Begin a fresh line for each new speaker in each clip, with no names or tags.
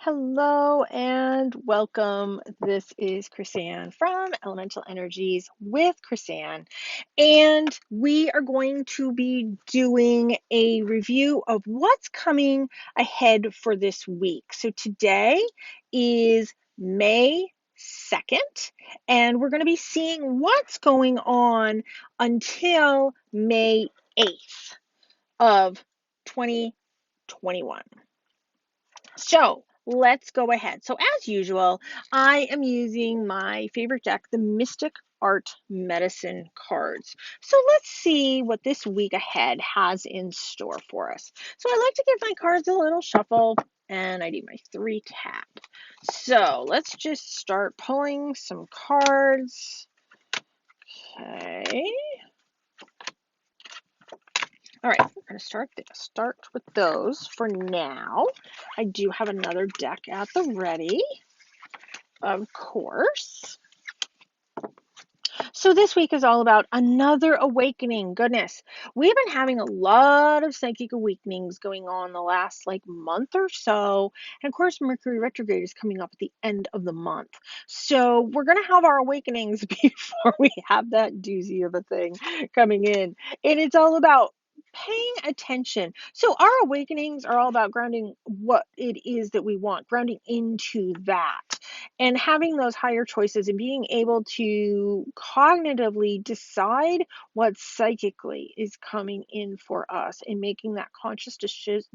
Hello and welcome. This is Chrisanne from Elemental Energies with Chrisanne, and we are going to be doing a review of what's coming ahead for this week. So today is May 2nd, and we're going to be seeing what's going on until May 8th of 2021. So let's go ahead. So as usual, I am using my favorite deck, the Mystic Art Medicine cards. So let's see what this week ahead has in store for us. So I like to give my cards a little shuffle and I do my 3 tap. So let's just start pulling some cards. Okay. All right, we're going to start with those for now. I do have another deck at the ready, of course. So this week is all about another awakening. Goodness, we've been having a lot of psychic awakenings going on the last month or so. And of course, Mercury retrograde is coming up at the end of the month. So we're going to have our awakenings before we have that doozy of a thing coming in. And it's all about paying attention. So our awakenings are all about grounding what it is that we want, grounding into that and having those higher choices and being able to cognitively decide what psychically is coming in for us and making that conscious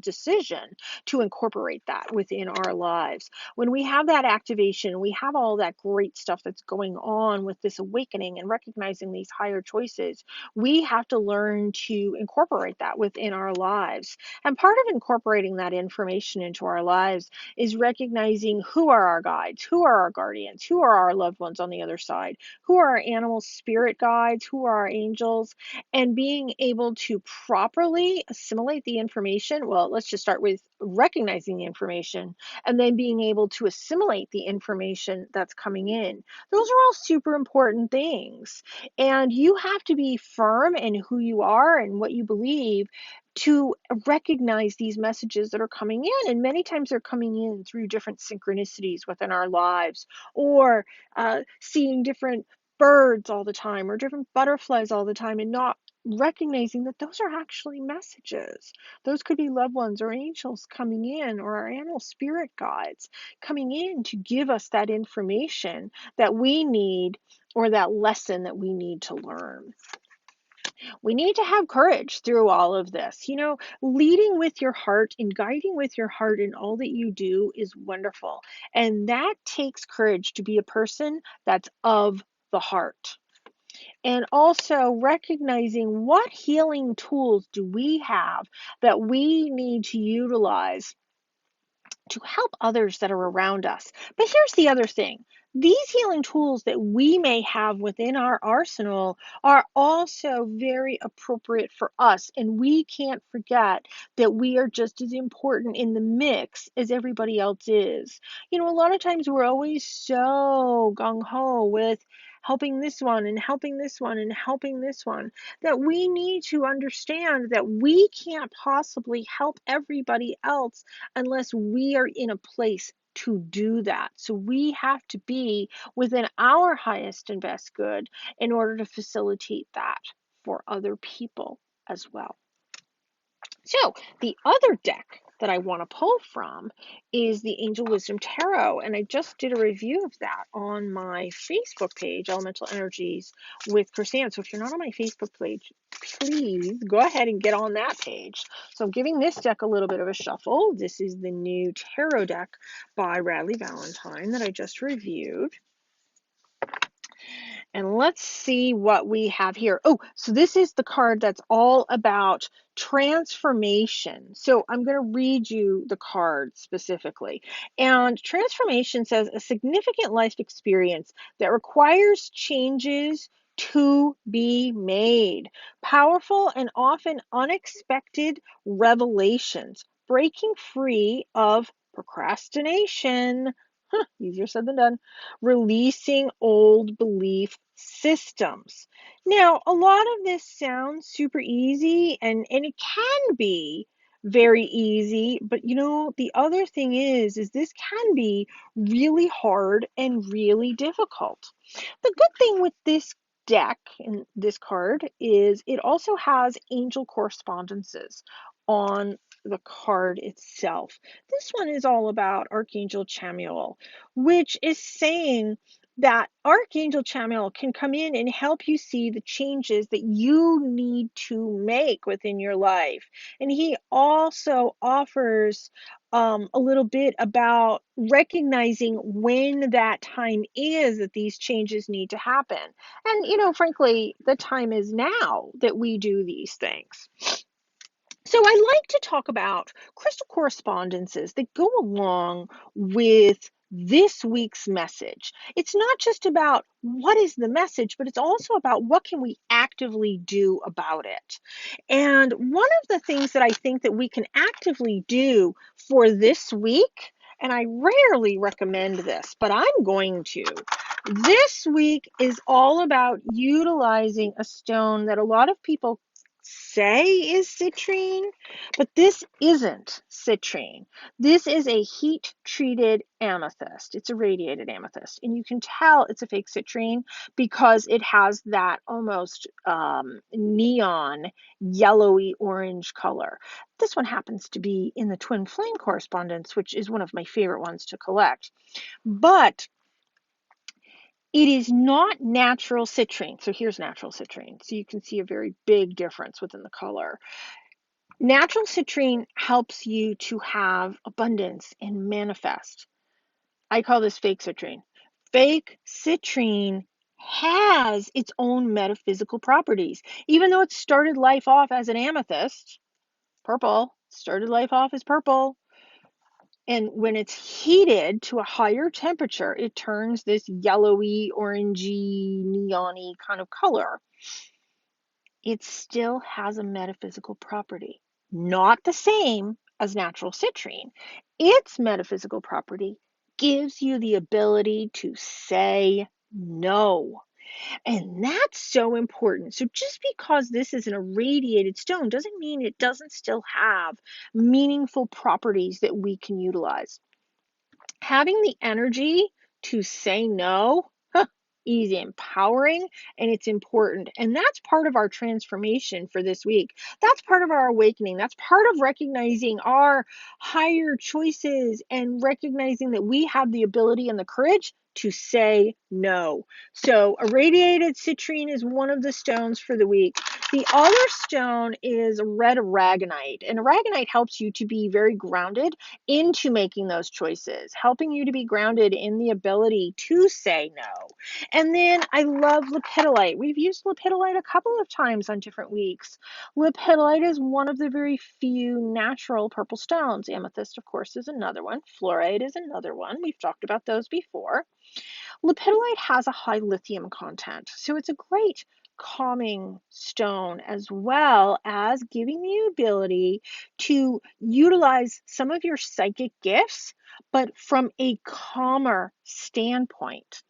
decision to incorporate that within our lives. When we have that activation, we have all that great stuff that's going on with this awakening and recognizing these higher choices, we have to learn to incorporate that within our lives. And part of incorporating that information into our lives is recognizing who are our guides, who are our guardians, who are our loved ones on the other side, who are our animal spirit guides, who are our angels, and being able to properly assimilate the information. Well, let's just start with recognizing the information and then being able to assimilate the information that's coming in. Those are all super important things. And you have to be firm in who you are and what you believe to recognize these messages that are coming in. And many times they're coming in through different synchronicities within our lives, or seeing different birds all the time or different butterflies all the time and not recognizing that those are actually messages. Those could be loved ones or angels coming in, or our animal spirit guides coming in to give us that information that we need, or that lesson that we need to learn. We need to have courage through all of this. Leading with your heart and guiding with your heart in all that you do is wonderful. And that takes courage to be a person that's of the heart. And also recognizing what healing tools do we have that we need to utilize to help others that are around us. But here's the other thing. These healing tools that we may have within our arsenal are also very appropriate for us. And we can't forget that we are just as important in the mix as everybody else is. A lot of times we're always so gung-ho with helping this one and helping this one and helping this one, that we need to understand that we can't possibly help everybody else unless we are in a place to do that. So we have to be within our highest and best good in order to facilitate that for other people as well. So the other deck that I want to pull from is the Angel Wisdom Tarot, and I just did a review of that on my Facebook page, Elemental Energies with Chrisanne. So if you're not on my Facebook page, please go ahead and get on that page. So I'm giving this deck a little bit of a shuffle. This is the new tarot deck by Radley Valentine that I just reviewed. And let's see what we have here. Oh, so this is the card that's all about transformation. So I'm going to read you the card specifically. And transformation says a significant life experience that requires changes to be made. Powerful and often unexpected revelations. Breaking free of procrastination. Easier said than done. Releasing old belief systems. Now, a lot of this sounds super easy, and it can be very easy. But the other thing is this can be really hard and really difficult. The good thing with this deck and this card is it also has angel correspondences on the card itself. This one is all about Archangel Chamuel, which is saying that Archangel Chamuel can come in and help you see the changes that you need to make within your life. And he also offers a little bit about recognizing when that time is that these changes need to happen. And, frankly, the time is now that we do these things. So I like to talk about crystal correspondences that go along with this week's message. It's not just about what is the message, but it's also about what can we actively do about it. And one of the things that I think that we can actively do for this week, and I rarely recommend this, but I'm going to. This week is all about utilizing a stone that a lot of people say is citrine, but this isn't citrine. This is a heat treated amethyst. It's a radiated amethyst, and you can tell it's a fake citrine because it has that almost neon yellowy orange color. This one happens to be in the twin flame correspondence, which is one of my favorite ones to collect. But it is not natural citrine. So here's natural citrine. So you can see a very big difference within the color. Natural citrine helps you to have abundance and manifest. I call this fake citrine. Fake citrine has its own metaphysical properties. Even though it started life off as an amethyst, purple, started life off as purple, and when it's heated to a higher temperature, it turns this yellowy, orangey, neon-y kind of color. It still has a metaphysical property. Not the same as natural citrine. Its metaphysical property gives you the ability to say no. And that's so important. So just because this is an irradiated stone doesn't mean it doesn't still have meaningful properties that we can utilize. Having the energy to say no, easy, empowering, and it's important. And that's part of our transformation for this week. That's part of our awakening. That's part of recognizing our higher choices and recognizing that we have the ability and the courage to say no. So irradiated citrine is one of the stones for the week. The other stone is red aragonite, and aragonite helps you to be very grounded into making those choices, helping you to be grounded in the ability to say no. And then I love lepidolite. We've used lepidolite a couple of times on different weeks. Lepidolite is one of the very few natural purple stones. Amethyst, of course, is another one. Fluorite is another one. We've talked about those before. Lepidolite has a high lithium content, so it's a great calming stone as well as giving you the ability to utilize some of your psychic gifts, but from a calmer standpoint,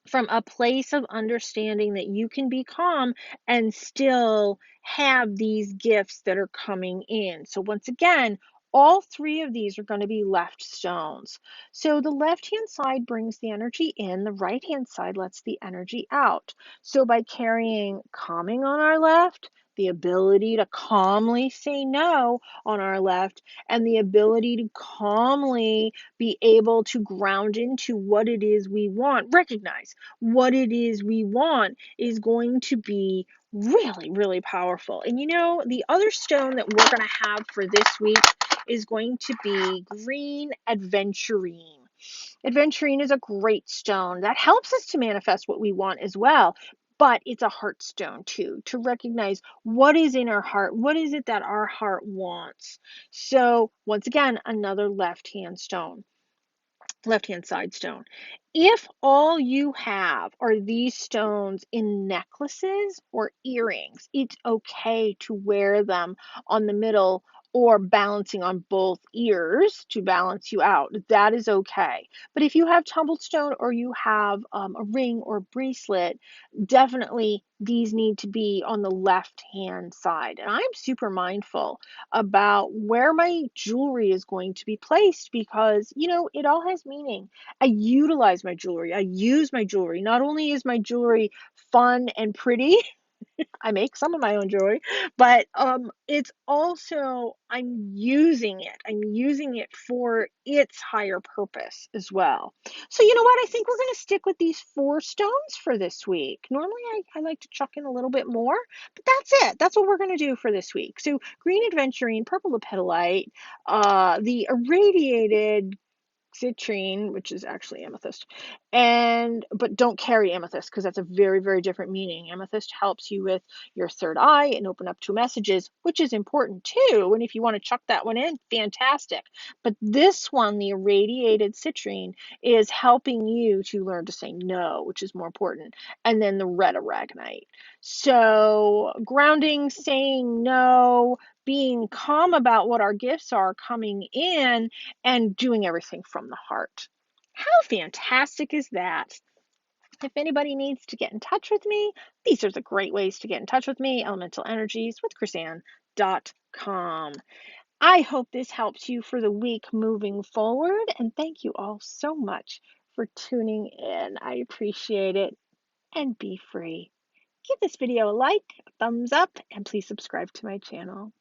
from a place of understanding that you can be calm and still have these gifts that are coming in. So once again, all three of these are going to be left stones. So the left hand side brings the energy in, the right hand side lets the energy out. So by carrying calming on our left, the ability to calmly say no on our left, and the ability to calmly be able to ground into what it is we want, recognize what it is we want is going to be really, really powerful. And the other stone that we're going to have for this week is going to be green adventurine. Adventurine is a great stone that helps us to manifest what we want as well. But it's a heart stone too, to recognize what is in our heart. What is it that our heart wants? So once again, another left-hand stone. Left-hand side stone. If all you have are these stones in necklaces or earrings, it's okay to wear them on the middle or balancing on both ears to balance you out. That is okay. But if you have tumbled stone or you have a ring or bracelet, definitely these need to be on the left hand side. And I'm super mindful about where my jewelry is going to be placed because, it all has meaning. I utilize my jewelry, I use my jewelry. Not only is my jewelry fun and pretty, I make some of my own jewelry, but it's also I'm using it. I'm using it for its higher purpose as well. So you know what? I think we're going to stick with these 4 stones for this week. Normally I like to chuck in a little bit more, but that's it. That's what we're going to do for this week. So green adventurine, purple lepidolite, the irradiated citrine, which is actually amethyst, but don't carry amethyst because that's a very, very different meaning. Amethyst helps you with your third eye and open up to messages, which is important too. And if you want to chuck that one in, fantastic. But this one, the irradiated citrine, is helping you to learn to say no, which is more important. And then the red aragonite. So grounding, saying no, being calm about what our gifts are coming in, and doing everything from the heart. How fantastic is that? If anybody needs to get in touch with me, these are the great ways to get in touch with me, Elemental Energies with Chrisanne.com. I hope this helps you for the week moving forward, and thank you all so much for tuning in. I appreciate it, and be free. Give this video a like, a thumbs up, and please subscribe to my channel.